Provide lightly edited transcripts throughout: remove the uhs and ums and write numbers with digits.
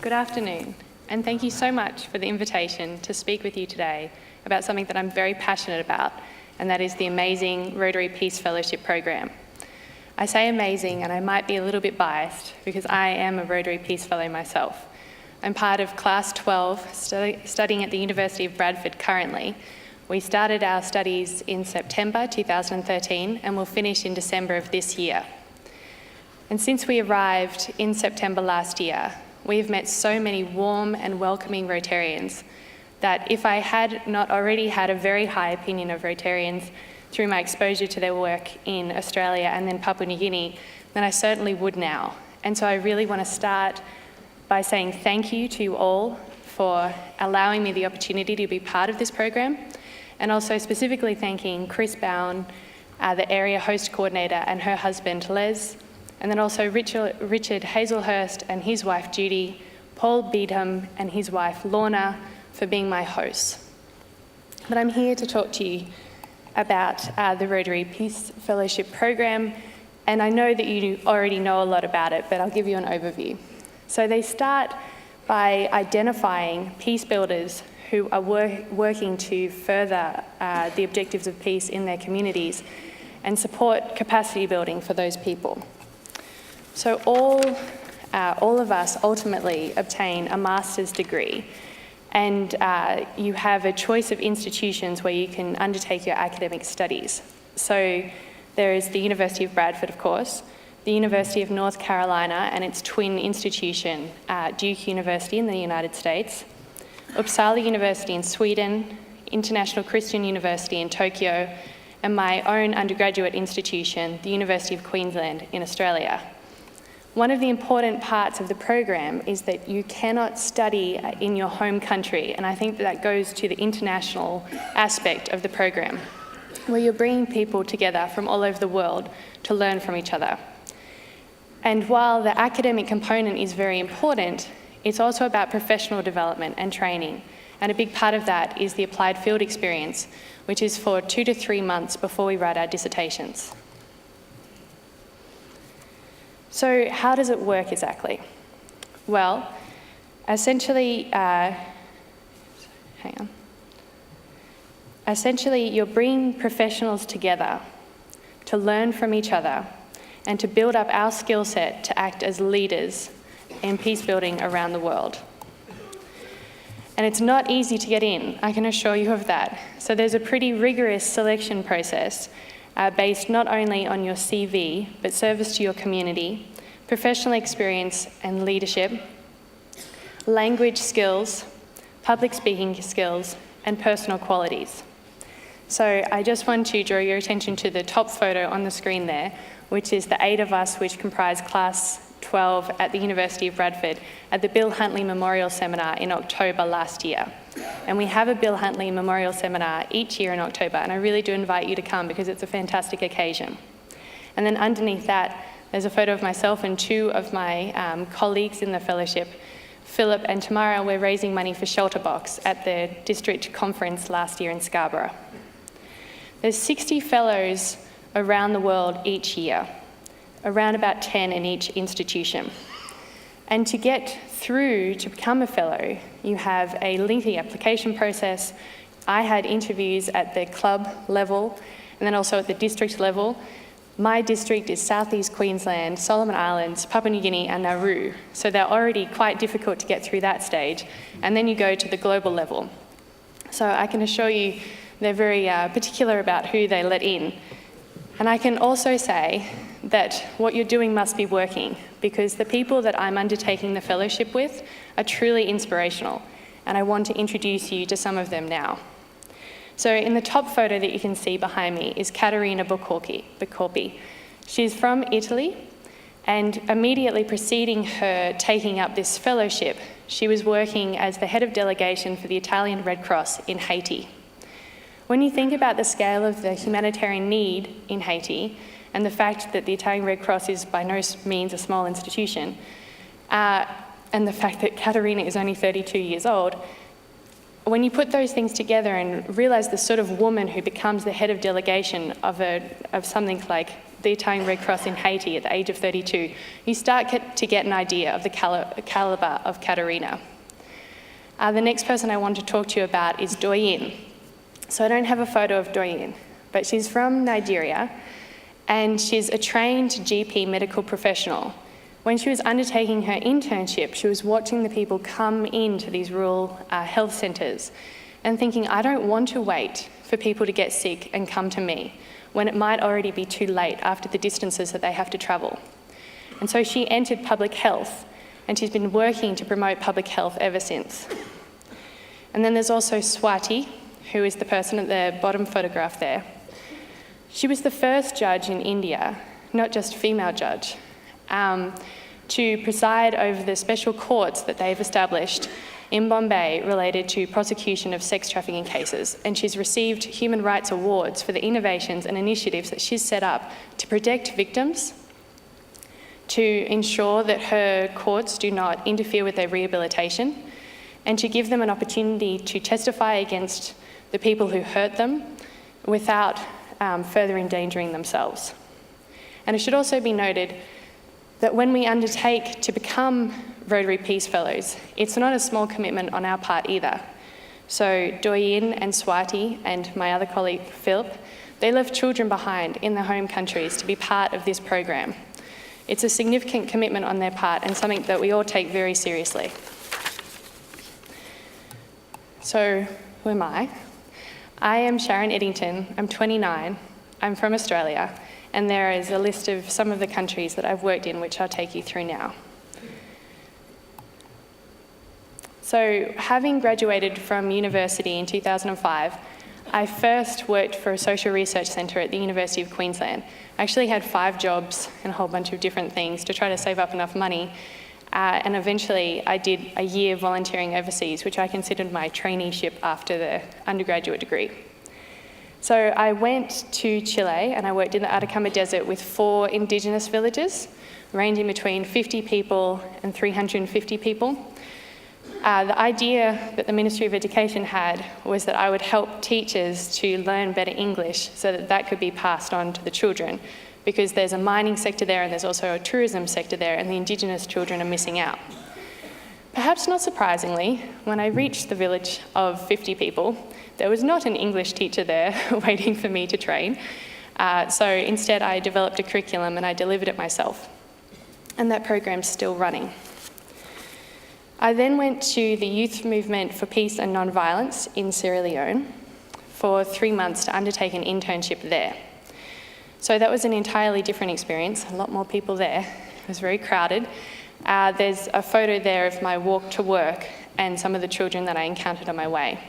Good afternoon, and thank you so much for the invitation to speak with you today about something that I'm very passionate about, and that is the amazing Rotary Peace Fellowship program. I say amazing, and I might be a little bit biased because I am a Rotary Peace Fellow myself. I'm part of Class 12, studying at the University of Bradford currently. We started our studies in September 2013 and will finish in December of this year. And since we arrived in September last year, we've met so many warm and welcoming Rotarians that if I had not already had a very high opinion of Rotarians through my exposure to their work in Australia and then Papua New Guinea, then I certainly would now. And so I really want to start by saying thank you to you all for allowing me the opportunity to be part of this program, and also specifically thanking Chris Bowen, the area host coordinator, and her husband Les, and then also Richard Hazelhurst and his wife Judy, Paul Beedham and his wife Lorna for being my hosts. But I'm here to talk to you about the Rotary Peace Fellowship program, and I know that you already know a lot about it, but I'll give you an overview. So they start by identifying peace builders who are working to further the objectives of peace in their communities and support capacity building for those people. So all of us ultimately obtain a master's degree, and you have a choice of institutions where you can undertake your academic studies. So there is the University of Bradford, of course, the University of North Carolina and its twin institution, Duke University in the United States, Uppsala University in Sweden, International Christian University in Tokyo, and my own undergraduate institution, the University of Queensland in Australia. One of the important parts of the program is that you cannot study in your home country, and I think that goes to the international aspect of the program, where you're bringing people together from all over the world to learn from each other. And while the academic component is very important, it's also about professional development and training, and a big part of that is the applied field experience, which is for 2 to 3 months before we write our dissertations. So how does it work exactly? Well, essentially, you're bringing professionals together to learn from each other and to build up our skill set to act as leaders in peace building around the world. And it's not easy to get in, I can assure you of that. So there's a pretty rigorous selection process based not only on your CV, but service to your community, professional experience and leadership, language skills, public speaking skills, and personal qualities. So I just want to draw your attention to the top photo on the screen there, which is the 8 of us which comprise Class 12 at the University of Bradford at the Bill Huntley Memorial Seminar in October last year. And we have a Bill Huntley Memorial Seminar each year in October, and I really do invite you to come because it's a fantastic occasion. And then underneath that, there's a photo of myself and 2 of my colleagues in the fellowship. Philip and Tamara were raising money for Shelterbox at the district conference last year in Scarborough. There's 60 fellows around the world each year, around about 10 in each institution. And to get through to become a fellow, you have a lengthy application process. I had interviews at the club level and then also at the district level. My district is Southeast Queensland, Solomon Islands, Papua New Guinea and Nauru. So they're already quite difficult to get through that stage. And then you go to the global level. So I can assure you they're very particular about who they let in. And I can also say that what you're doing must be working, because the people that I'm undertaking the fellowship with are truly inspirational, and I want to introduce you to some of them now. So in the top photo that you can see behind me is Caterina Baccorpi. She's from Italy, and immediately preceding her taking up this fellowship, she was working as the head of delegation for the Italian Red Cross in Haiti. When you think about the scale of the humanitarian need in Haiti and the fact that the Italian Red Cross is by no means a small institution, and the fact that Caterina is only 32 years old, when you put those things together and realize the sort of woman who becomes the head of delegation of something like the Italian Red Cross in Haiti at the age of 32, you start to get an idea of the caliber of Katerina. The next person I want to talk to you about is Doyin. So I don't have a photo of Doyin, but she's from Nigeria, and she's a trained GP medical professional. When she was undertaking her internship, she was watching the people come into these rural health centres and thinking, I don't want to wait for people to get sick and come to me, when it might already be too late after the distances that they have to travel. And so she entered public health, and she's been working to promote public health ever since. And then there's also Swati, who is the person at the bottom photograph there. She was the first judge in India, not just a female judge, to preside over the special courts that they've established in Bombay related to prosecution of sex trafficking cases. And she's received human rights awards for the innovations and initiatives that she's set up to protect victims, to ensure that her courts do not interfere with their rehabilitation, and to give them an opportunity to testify against the people who hurt them without further endangering themselves. And it should also be noted that when we undertake to become Rotary Peace Fellows, it's not a small commitment on our part either. So Doyin and Swati and my other colleague Philip, they left children behind in their home countries to be part of this program. It's a significant commitment on their part and something that we all take very seriously. So who am I? I am Sharon Edington. I'm 29. I'm from Australia. And there is a list of some of the countries that I've worked in, which I'll take you through now. So, having graduated from university in 2005, I first worked for a social research centre at the University of Queensland. I actually had 5 jobs and a whole bunch of different things to try to save up enough money. And eventually I did a year volunteering overseas, which I considered my traineeship after the undergraduate degree. So I went to Chile and I worked in the Atacama Desert with 4 indigenous villages, ranging between 50 people and 350 people. The idea that the Ministry of Education had was that I would help teachers to learn better English so that that could be passed on to the children, because there's a mining sector there and there's also a tourism sector there, and the indigenous children are missing out. Perhaps not surprisingly, when I reached the village of 50 people, there was not an English teacher there waiting for me to train. So instead I developed a curriculum and I delivered it myself. And that program's still running. I then went to the Youth Movement for Peace and Non-Violence in Sierra Leone for 3 months to undertake an internship there. So that was an entirely different experience, a lot more people there. It was very crowded. There's a photo there of my walk to work and some of the children that I encountered on my way.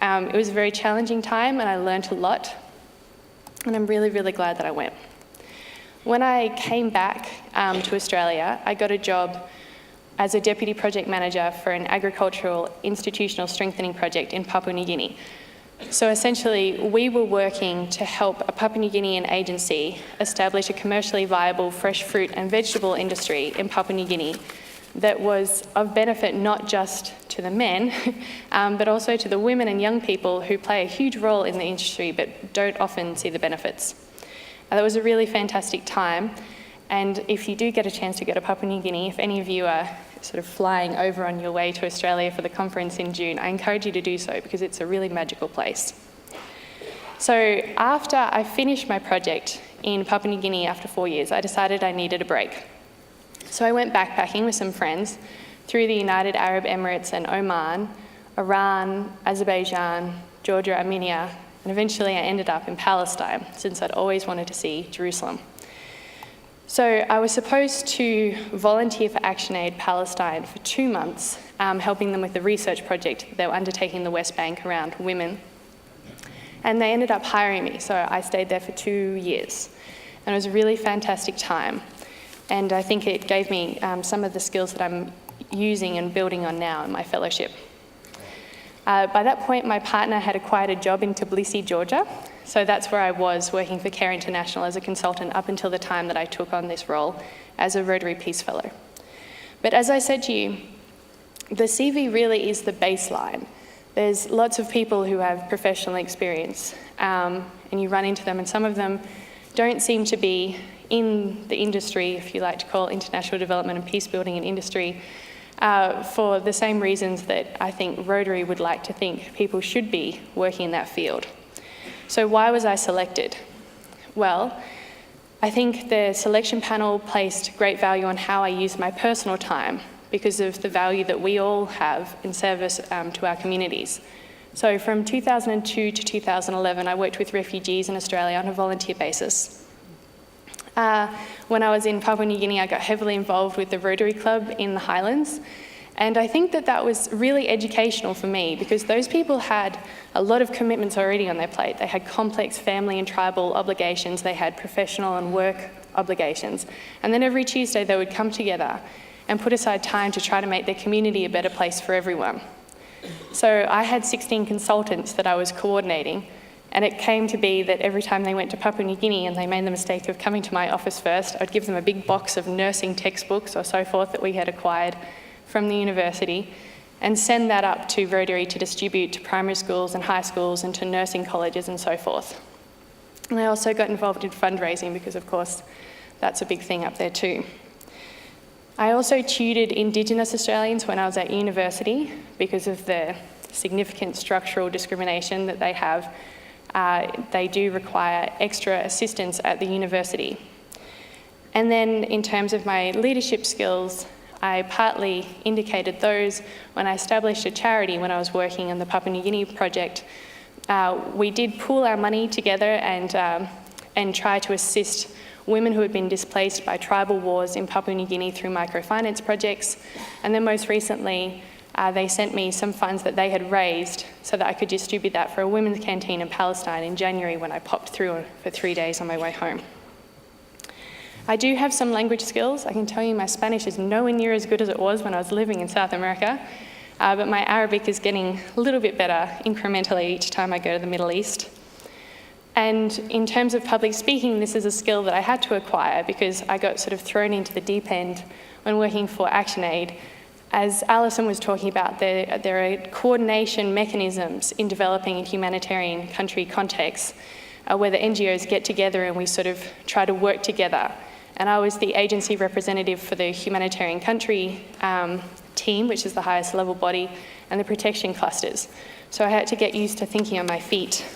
It was a very challenging time and I learnt a lot, and I'm really, really glad that I went. When I came back to Australia, I got a job as a deputy project manager for an agricultural institutional strengthening project in Papua New Guinea. So essentially, we were working to help a Papua New Guinean agency establish a commercially viable fresh fruit and vegetable industry in Papua New Guinea that was of benefit not just to the men, but also to the women and young people who play a huge role in the industry but don't often see the benefits. That was a really fantastic time, and if you do get a chance to go to Papua New Guinea, if any of you are sort of flying over on your way to Australia for the conference in June, I encourage you to do so because it's a really magical place. So after I finished my project in Papua New Guinea after 4 years, I decided I needed a break. So I went backpacking with some friends through the United Arab Emirates and Oman, Iran, Azerbaijan, Georgia, Armenia, and eventually I ended up in Palestine, since I'd always wanted to see Jerusalem. So I was supposed to volunteer for ActionAid Palestine for 2 months, helping them with the research project they were undertaking in the West Bank around women. And they ended up hiring me, so I stayed there for 2 years. And it was a really fantastic time. And I think it gave me some of the skills that I'm using and building on now in my fellowship. By that point, my partner had acquired a job in Tbilisi, Georgia. So that's where I was working for Care International as a consultant up until the time that I took on this role as a Rotary Peace Fellow. But as I said to you, the CV really is the baseline. There's lots of people who have professional experience, and you run into them, and some of them don't seem to be in the industry, if you like to call international development and peace building an industry, for the same reasons that I think Rotary would like to think people should be working in that field. So why was I selected? Well, I think the selection panel placed great value on how I use my personal time because of the value that we all have in service to our communities. So from 2002 to 2011, I worked with refugees in Australia on a volunteer basis. When I was in Papua New Guinea, I got heavily involved with the Rotary Club in the Highlands. And I think that that was really educational for me because those people had a lot of commitments already on their plate. They had complex family and tribal obligations. They had professional and work obligations. And then every Tuesday they would come together and put aside time to try to make their community a better place for everyone. So I had 16 consultants that I was coordinating, and it came to be that every time they went to Papua New Guinea and they made the mistake of coming to my office first, I'd give them a big box of nursing textbooks or so forth that we had acquired from the university and send that up to Rotary to distribute to primary schools and high schools and to nursing colleges and so forth. And I also got involved in fundraising because, of course, that's a big thing up there too. I also tutored Indigenous Australians when I was at university because of the significant structural discrimination that they have. They do require extra assistance at the university. And then in terms of my leadership skills, I partly indicated those when I established a charity when I was working on the Papua New Guinea project. We did pool our money together and try to assist women who had been displaced by tribal wars in Papua New Guinea through microfinance projects. And then most recently, they sent me some funds that they had raised so that I could distribute that for a women's canteen in Palestine in January when I popped through for 3 days on my way home. I do have some language skills. I can tell you my Spanish is nowhere near as good as it was when I was living in South America, but my Arabic is getting a little bit better incrementally each time I go to the Middle East. And in terms of public speaking, this is a skill that I had to acquire because I got sort of thrown into the deep end when working for ActionAid. As Alison was talking about, there are coordination mechanisms in developing a humanitarian country context where the NGOs get together and we sort of try to work together. And I was the agency representative for the humanitarian country team, which is the highest level body, and the protection clusters. So I had to get used to thinking on my feet.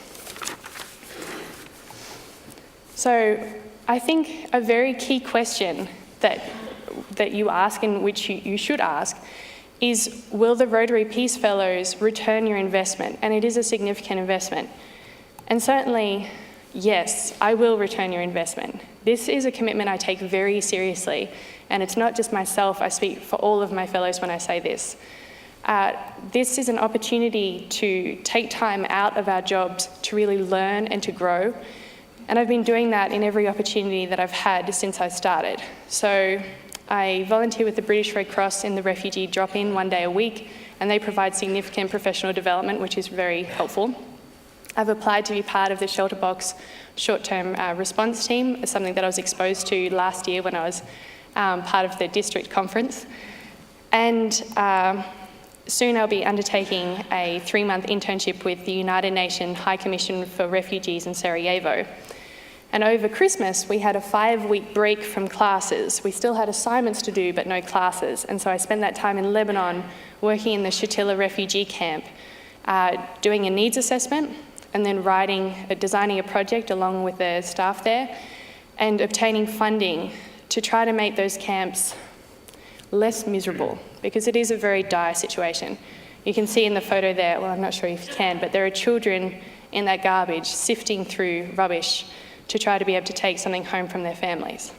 So I think a very key question that you ask, and which you should ask, is will the Rotary Peace Fellows return your investment? And it is a significant investment. And certainly, yes, I will return your investment. This is a commitment I take very seriously, and it's not just myself, I speak for all of my fellows when I say this. This is an opportunity to take time out of our jobs to really learn and to grow, and I've been doing that in every opportunity that I've had since I started. So I volunteer with the British Red Cross in the refugee drop-in 1 day a week, and they provide significant professional development, which is very helpful. I've applied to be part of the Shelter Box short-term response team. It's something that I was exposed to last year when I was part of the district conference. And soon I'll be undertaking a 3-month internship with the United Nations High Commission for Refugees in Sarajevo. And over Christmas, we had a 5-week break from classes. We still had assignments to do, but no classes. And so I spent that time in Lebanon working in the Shatila refugee camp, doing a needs assessment, and then designing a project along with the staff there, and obtaining funding to try to make those camps less miserable, because it is a very dire situation. You can see in the photo there, well, I'm not sure if you can, but there are children in that garbage sifting through rubbish to try to be able to take something home from their families.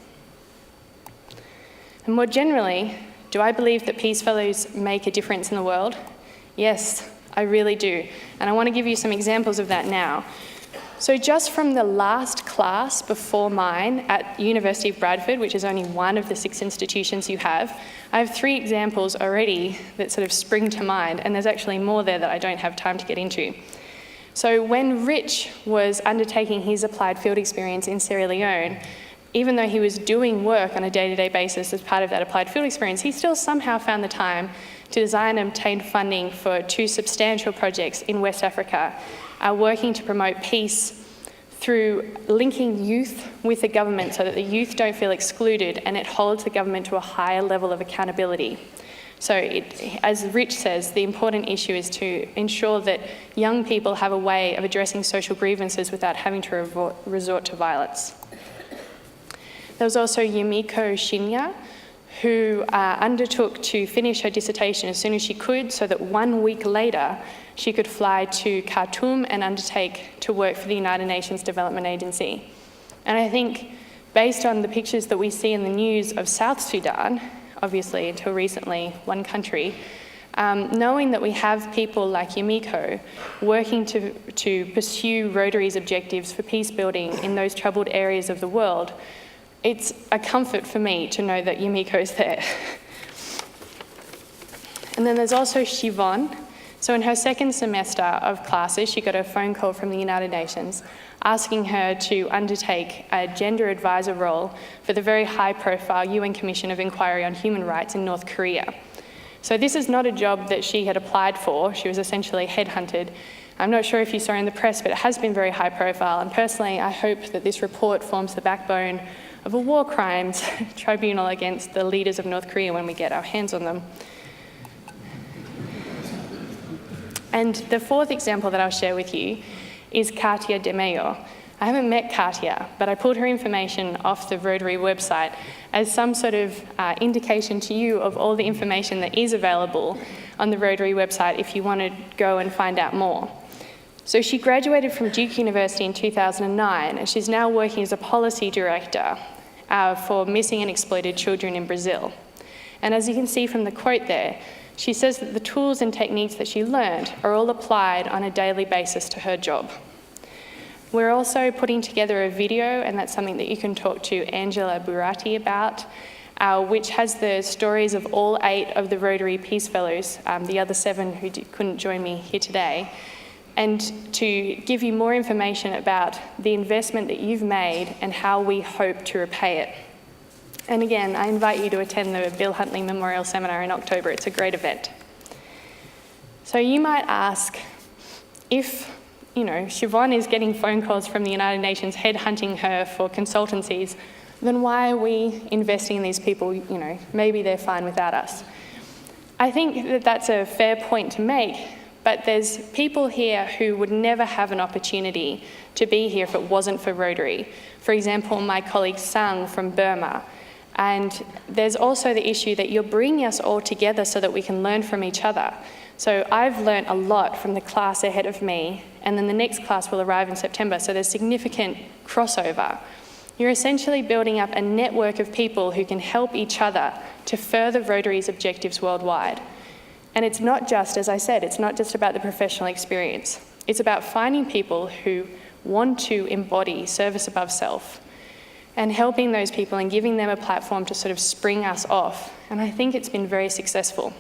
And more generally, do I believe that Peace Fellows make a difference in the world? Yes, I really do. And I want to give you some examples of that now. So just from the last class before mine at University of Bradford, which is only one of the 6 institutions you have, I have 3 examples already that sort of spring to mind, and there's actually more there that I don't have time to get into. So when Rich was undertaking his applied field experience in Sierra Leone, even though he was doing work on a day-to-day basis as part of that applied field experience, he still somehow found the time to design and obtain funding for 2 substantial projects in West Africa, working to promote peace through linking youth with the government so that the youth don't feel excluded, and it holds the government to a higher level of accountability. So as Rich says, the important issue is to ensure that young people have a way of addressing social grievances without having to resort to violence. There was also Yumiko Shinya, who undertook to finish her dissertation as soon as she could, so that 1 week later she could fly to Khartoum and undertake to work for the United Nations Development Agency. And I think, based on the pictures that we see in the news of South Sudan, obviously until recently one country, knowing that we have people like Yumiko working to pursue Rotary's objectives for peace building in those troubled areas of the world, it's a comfort for me to know that Yumiko's there. And then there's also Siobhan. So in her second semester of classes, she got a phone call from the United Nations asking her to undertake a gender advisor role for the very high-profile UN Commission of Inquiry on Human Rights in North Korea. So this is not a job that she had applied for. She was essentially headhunted. I'm not sure if you saw in the press, but it has been very high-profile. And personally, I hope that this report forms the backbone of a war crimes tribunal against the leaders of North Korea when we get our hands on them. And the fourth example that I'll share with you is Katia de Mayo. I haven't met Katia, but I pulled her information off the Rotary website as some sort of indication to you of all the information that is available on the Rotary website if you want to go and find out more. So she graduated from Duke University in 2009, and she's now working as a policy director for missing and exploited children in Brazil. And as you can see from the quote there, she says that the tools and techniques that she learned are all applied on a daily basis to her job. We're also putting together a video, and that's something that you can talk to Angela Burati about, which has the stories of all 8 of the Rotary Peace Fellows, the other 7 who couldn't join me here today, and to give you more information about the investment that you've made and how we hope to repay it. And again, I invite you to attend the Bill Huntley Memorial Seminar in October. It's a great event. So you might ask, if Siobhan is getting phone calls from the United Nations headhunting her for consultancies, then why are we investing in these people? Maybe they're fine without us. I think that that's a fair point to make, but there's people here who would never have an opportunity to be here if it wasn't for Rotary. For example, my colleague Sang from Burma. And there's also the issue that you're bringing us all together so that we can learn from each other. So I've learned a lot from the class ahead of me, and then the next class will arrive in September, so there's significant crossover. You're essentially building up a network of people who can help each other to further Rotary's objectives worldwide. And it's not just, as I said, it's not just about the professional experience. It's about finding people who want to embody service above self, and helping those people and giving them a platform to sort of spring us off. And I think it's been very successful.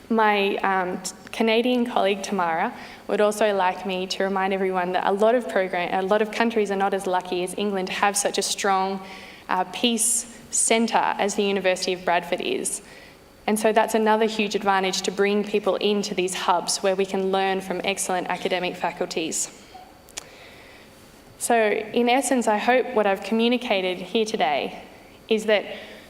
My Canadian colleague Tamara would also like me to remind everyone that a lot of countries are not as lucky as England to have such a strong peace centre as the University of Bradford is. And so that's another huge advantage, to bring people into these hubs where we can learn from excellent academic faculties. So in essence, I hope what I've communicated here today is that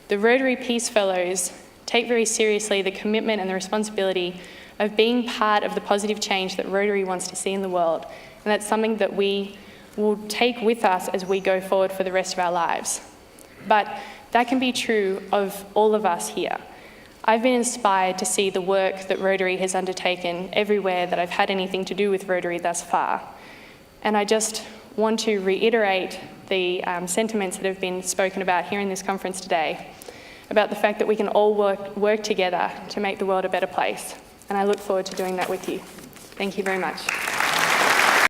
the Rotary Peace Fellows take very seriously the commitment and the responsibility of being part of the positive change that Rotary wants to see in the world. And that's something that we will take with us as we go forward for the rest of our lives. But that can be true of all of us here. I've been inspired to see the work that Rotary has undertaken everywhere that I've had anything to do with Rotary thus far. And I just want to reiterate the sentiments that have been spoken about here in this conference today, about the fact that we can all work together to make the world a better place. And I look forward to doing that with you. Thank you very much.